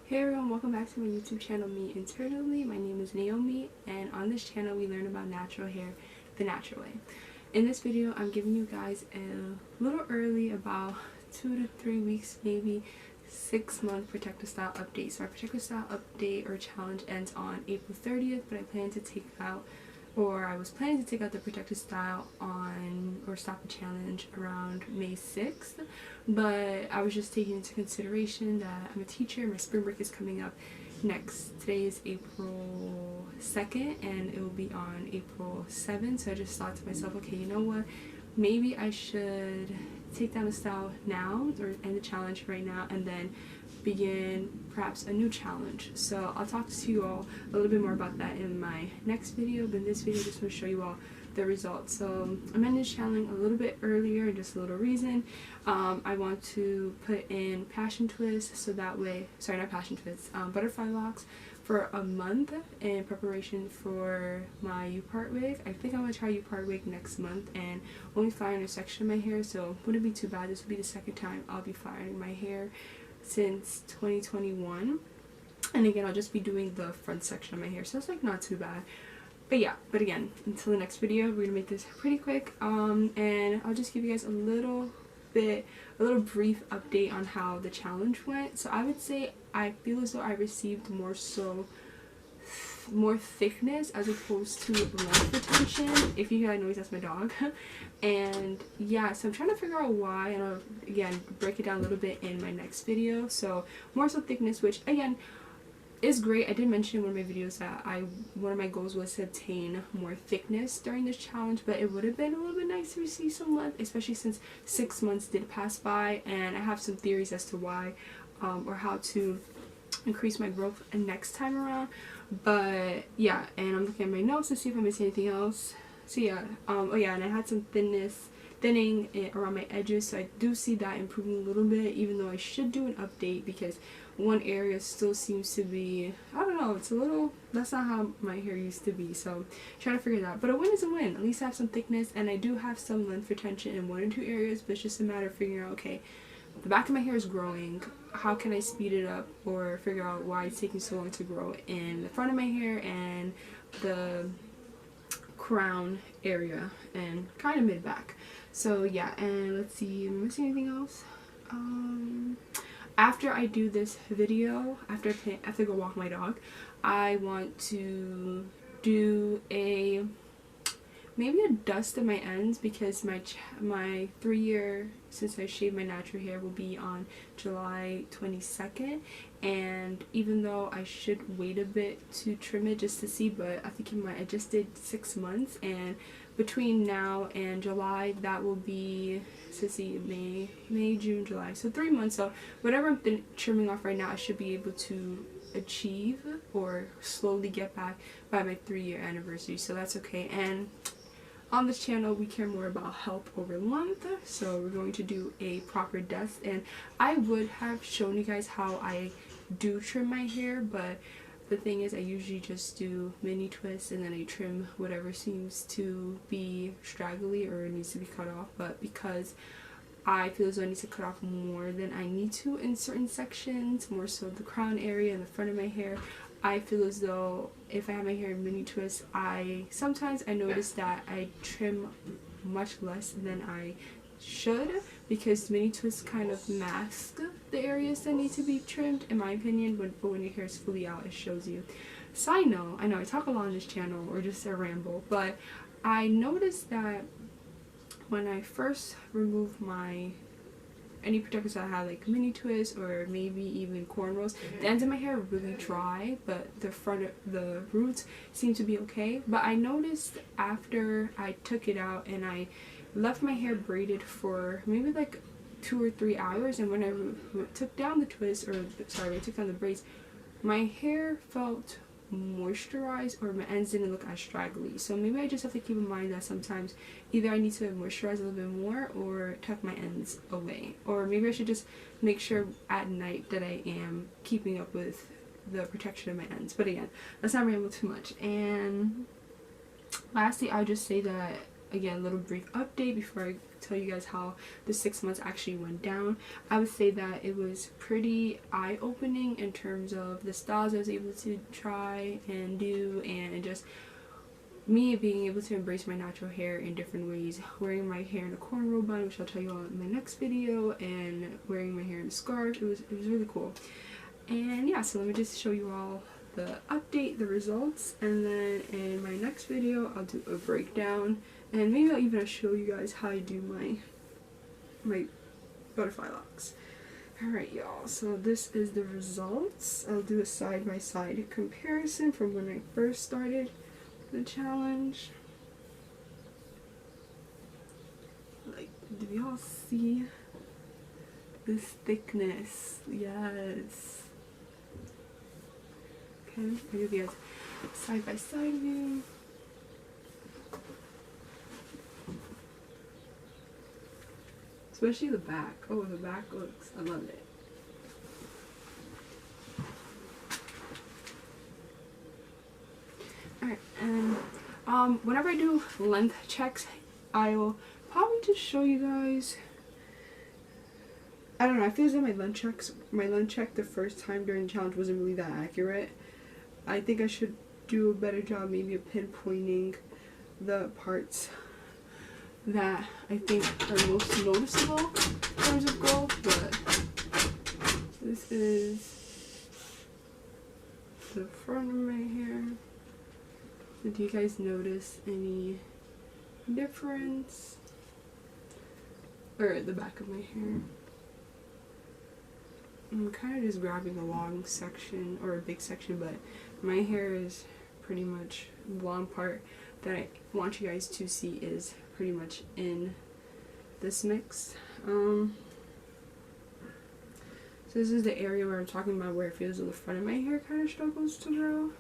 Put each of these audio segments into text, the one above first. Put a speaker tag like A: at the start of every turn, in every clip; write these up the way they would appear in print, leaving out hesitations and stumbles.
A: Hey everyone, welcome back to my YouTube channel, MeInternally. My name is Naomi, and on this channel we learn about natural hair the natural way. In this video, I'm giving you guys a little early, about 2 to 3 weeks, maybe 6-month protective style update. So our protective style update or challenge ends on April 30th, but I was planning to take out the protective style on, or stop the challenge around May 6th, but I was just taking into consideration that I'm a teacher, my spring break is coming up today is April 2nd and it will be on April 7th, so I just thought to myself, okay, you know what, maybe I should take down the style now, or end the challenge right now, and then begin perhaps a new challenge. So I'll talk to you all a little bit more about that in my next video, but in this video I just want to show you all the results. So I'm ending this challenge a little bit earlier, just a little reason. I want to put in passion twists, so that way, sorry, not passion twists, butterfly locks for a month in preparation for my U-part wig. I think I'm going to try U-part wig next month and only firing a section of my hair, so wouldn't be too bad. This will be the second time I'll be firing my hair since 2021, and again I'll just be doing the front section of my hair, so it's like not too bad. But yeah, but again, until the next video, we're gonna make this pretty quick, and I'll just give you guys a little brief update on how the challenge went. So I would say I feel as though I received more thickness as opposed to length retention. If you hear that noise, that's my dog. And yeah, so I'm trying to figure out why, and I'll again break it down a little bit in my next video. So more so thickness, which again is great. I did mention in one of my videos that one of my goals was to obtain more thickness during this challenge, but it would have been a little bit nice to receive some length, especially since 6 months did pass by, and I have some theories as to why or how to increase my growth next time around. But yeah, and I'm looking at my notes to see if I missed anything else. So yeah, oh yeah, and I had some thinning around my edges, so I do see that improving a little bit, even though I should do an update because one area still seems to be, I don't know, it's a little, that's not how my hair used to be, so I'm trying to figure that out. But a win is a win. At least I have some thickness, and I do have some length retention in 1 or 2 areas, but it's just a matter of figuring out, okay, the back of my hair is growing, how can I speed it up or figure out why it's taking so long to grow in the front of my hair and the crown area and kind of mid back. So yeah, and let's see, am I missing anything else? After I do this video, after I go walk my dog, I want to do maybe a dust in my ends, because my 3-year since I shaved my natural hair will be on July 22nd, and even though I should wait a bit to trim it just to see, but I think I just did 6 months, and between now and July, that will be, let's see, May, June, July, so 3 months. So whatever I'm trimming off right now, I should be able to achieve or slowly get back by my 3-year anniversary, so that's okay. And on this channel, we care more about health over length, so we're going to do a proper dust. And I would have shown you guys how I do trim my hair, but the thing is I usually just do mini twists and then I trim whatever seems to be straggly or needs to be cut off. But because I feel as though I need to cut off more than I need to in certain sections, more so the crown area and the front of my hair, I feel as though if I have my hair in mini twists, sometimes I notice that I trim much less than I should, because mini twists kind of mask the areas that need to be trimmed, in my opinion, but when your hair is fully out, it shows you. Side note, I know I talk a lot on this channel, or just a ramble, but I noticed that when I first removed any protectors that I had, like mini twists or maybe even cornrows, the ends of my hair are really dry, but the roots seem to be okay. But I noticed after I took it out and I left my hair braided for maybe like 2 or 3 hours, and when I took down the twist, or sorry, I took down the braids, my hair felt moisturized, or my ends didn't look as straggly. So maybe I just have to keep in mind that sometimes either I need to moisturize a little bit more or tuck my ends away, or maybe I should just make sure at night that I am keeping up with the protection of my ends. But again, let's not ramble too much. And lastly, I'll just say that again, a little brief update before I tell you guys how the 6 months actually went down. I would say that it was pretty eye-opening in terms of the styles I was able to try and do, and just me being able to embrace my natural hair in different ways, wearing my hair in a cornrow bun, which I'll tell you all in my next video, and wearing my hair in a scarf. It was really cool. And yeah, so let me just show you all the update, the results, and then in my next video I'll do a breakdown, and maybe I'll even show you guys how I do my butterfly locks. Alright y'all, so this is the results. I'll do a side-by-side comparison from when I first started the challenge. Like, do y'all see this thickness? Yes. Okay, I'll give you guys side by side view. Especially the back. Oh, the back looks, I love it. Alright, and whenever I do length checks, I'll probably just show you guys. I don't know, I feel as though my length check the first time during the challenge wasn't really that accurate. I think I should do a better job maybe of pinpointing the parts that I think are most noticeable in terms of growth, but this is the front of my hair. Do you guys notice any difference? Or the back of my hair. I'm kind of just grabbing a long section, or a big section, but my hair is pretty much, the long part that I want you guys to see is pretty much in this mix. So this is the area where I'm talking about, where it feels like the front of my hair kind of struggles to grow.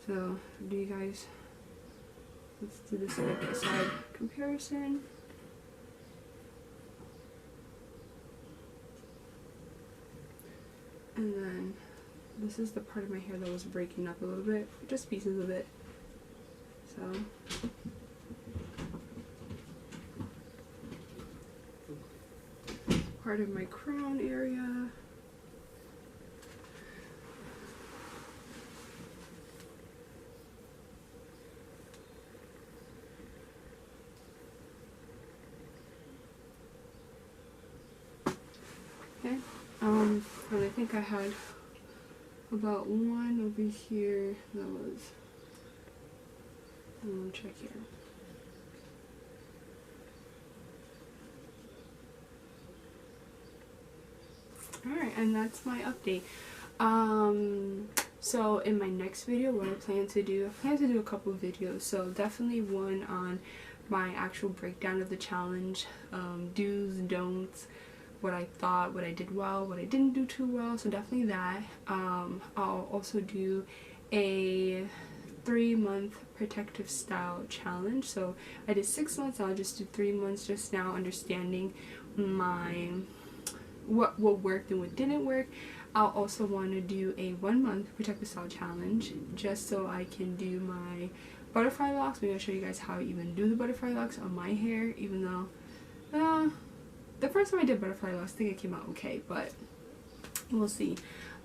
A: So, do you guys, let's do this side by side comparison. And then this is the part of my hair that was breaking up a little bit, just pieces of it. So, part of my crown area. Okay, and I think I had about one over here that was, check here. Alright, and that's my update. So in my next video, what I plan to do a couple of videos. So definitely one on my actual breakdown of the challenge, do's, don'ts, what I thought, what I did well, what I didn't do too well, so definitely that. I'll also do a 3-month protective style challenge. So I did 6 months, I'll just do 3 months, just now understanding my what worked and what didn't work. I'll also want to do a 1-month protective style challenge, just so I can do my butterfly locks. Maybe I'll show you guys how I even do the butterfly locks on my hair, even though the first time I did butterfly locks, I think it came out okay, but we'll see.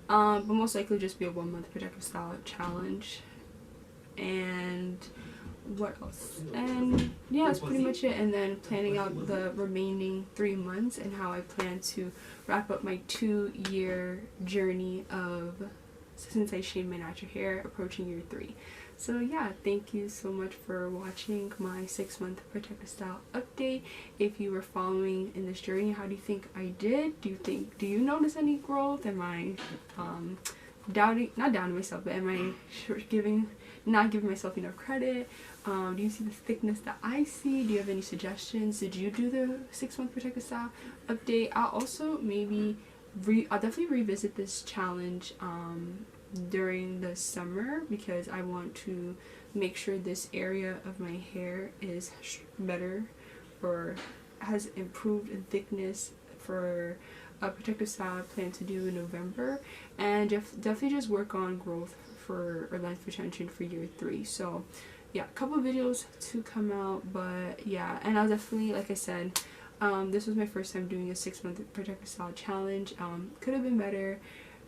A: But most likely just be a 1-month protective style challenge. And what else? And yeah, that's pretty much it. And then planning out the remaining 3 months and how I plan to wrap up my 2-year journey of since I shaved my natural hair, approaching year 3. So yeah, thank you so much for watching my 6-month protective style update. If you were following in this journey, how do you think I did? Do you notice any growth? Am I not doubting myself, but am I not giving myself enough credit? Do you see the thickness that I see? Do you have any suggestions? Did you do the 6-month protective style update? I'll also I'll definitely revisit this challenge during the summer, because I want to make sure this area of my hair is better or has improved in thickness for a protective style I plan to do in November, and definitely just work on growth or length retention for year 3. So yeah, a couple videos to come out, but yeah, and I'll definitely, like I said, this was my first time doing a 6-month protector style challenge. Could have been better.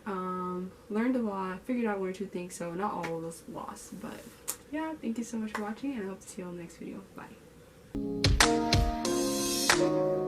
A: Learned a lot, figured out 1 or 2 things, so not all of those lost, but yeah, thank you so much for watching, and I hope to see you all in the next video. Bye.